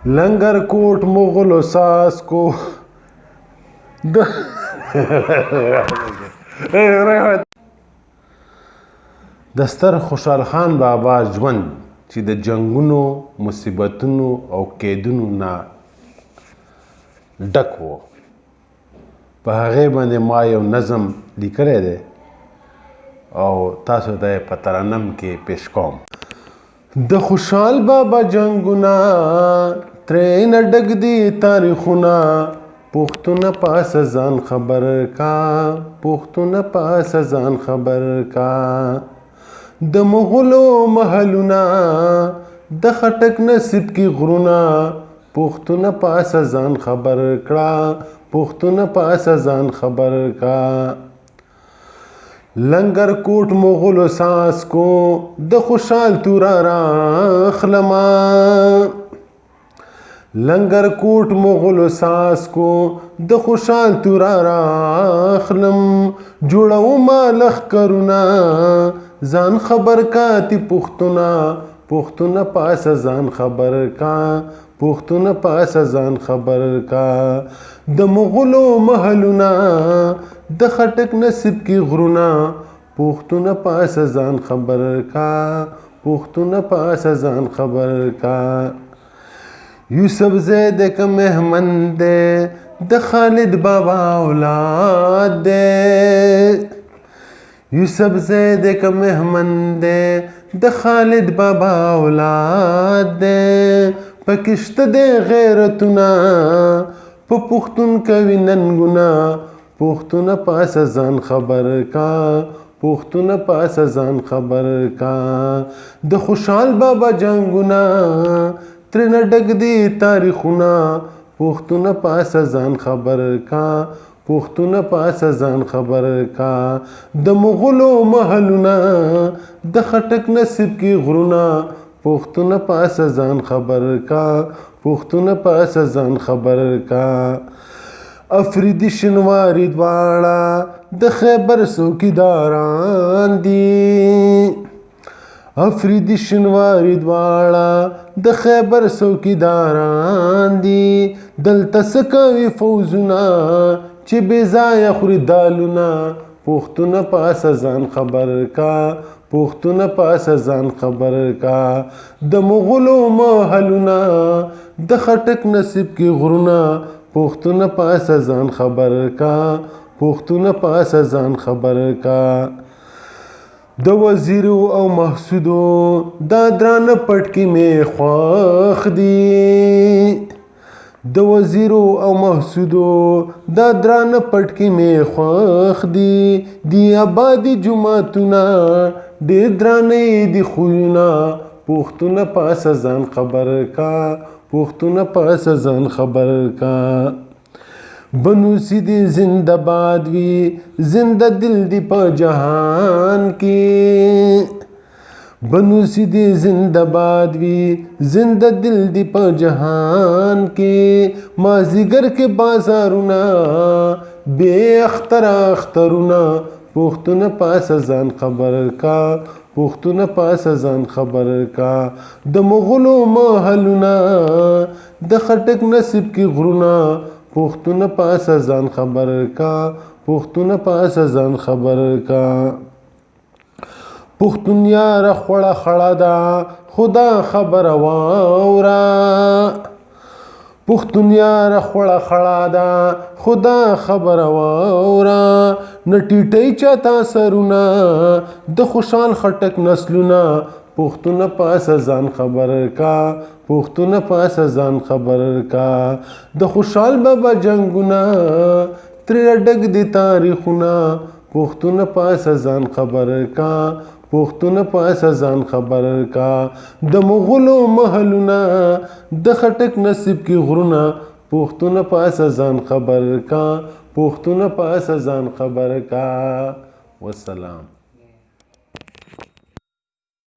لنگر کوٹ مغل ساس کو دستر خوشحال خان بابا ژوند چې د جنګونو مصیبتونو او قیدونو نه ډک و په هغې باندې ما یو نظم لیکلی دی او تاسو ته یې په ترنم کې پیش کوم. دخوشحال بابا جنګونه ترېنه ډک دي تاریخونه پختونه پاسه ځان خبر کا پختونه پاسه ځان خبر کا د مغلو محلونه د خټک نصیب کی غرونه پختونه پاسه ځان خبر کړه پختونه پاسه ځان خبر کا لنگر کوټ مغلو ساس کو د خوشحال تورا راخلما لنگر کوټ مغلو ساس کو د خوشحال تورا راخلم جوړو ما لښکرونه ځان خبر کا تی پختونه پختونه پاسه ځان خبر کا پختونه پاسه ځان خبر کا د مغلو محلونه د خټک نصیب کی غرونه پختونه پاسه ځان خبر کا پختونه پاسه ځان خبر کا یوسف زید کا مهمن دے د خالد بابا اولاد دے یوسف زید کا مهمن دے د خالد بابا اولاد دے پکشت دے غیرتونه په پختون کوي ننګونه پختونه پاسه ځان خبر کا پختونه پاسه ځان خبر کا د خوشحال بابا جنګونه ترېنه ډک دي تاریخونه پختونه پاسه ځان خبر کا پختونه پاسه ځان خبر کا د مغلو محلونه د خټک نصیب کی غرونه پختونه پاسه ځان خبر کا پختونه پاسه ځان خبر کا افریدي شنواري دواړه د خیبر څوکیداران دي افریدي شنواري دواړه د خیبر څوکیداران دي دلته څه کوي فوزونه چې بې ځایه خوري دالونه پختونه پاسه ځان خبر کا پختونه پاسه ځان خبر کا د مغلو محلونه د خټک نصیب کی غرونه پختونه پاسه ځان خبر کا پختونه پاسه ځان خبر کا د وزیرو او محسودو دا درانه پټکي مې خوښ دي د وزیرو او محسودو دا درانه پټکي مې خوښ دي دی آبادي جوماتونه ډېر درانه دي خویونه پختونه پاسه ځان خبر کا پختونه پاسه ځان خبر کا بنوسی دی زندہ باد وی زندہ دل دی په جهان کې بنوسی دی زندہ باد وی زندہ دل دی په جهان کې مازیګر کې بازارونه بے اختر اخترونه پختونه پاسه ځان خبر کا پختونه پاسه ځان خبر کا د مغلو محلونه د خټک نصیب کی غرونه پختونه پاسه ځان خبر کا پختونه پاسه ځان خبر کا پختون یاره خوړه خړه ده خدا خبره واوره پختون یاره خوړه خړه ده خدا خبره واوره نه ټیټی چاته سرونه د خوشحال خټک نسلونه پختونه پاسه ځان خبر کا پختونه پاسه ځان خبر کا د خوشحال بابا جنګونه ترېنه ډک دي تاریخونه پختونه پاسه ځان خبر کا پختونه پاسه ځان خبر کا د مغلو محلونه د خټک نصیب کی غرونه پختونه پاسه ځان خبر کا پختونه پاسه ځان خبر کا والسلام.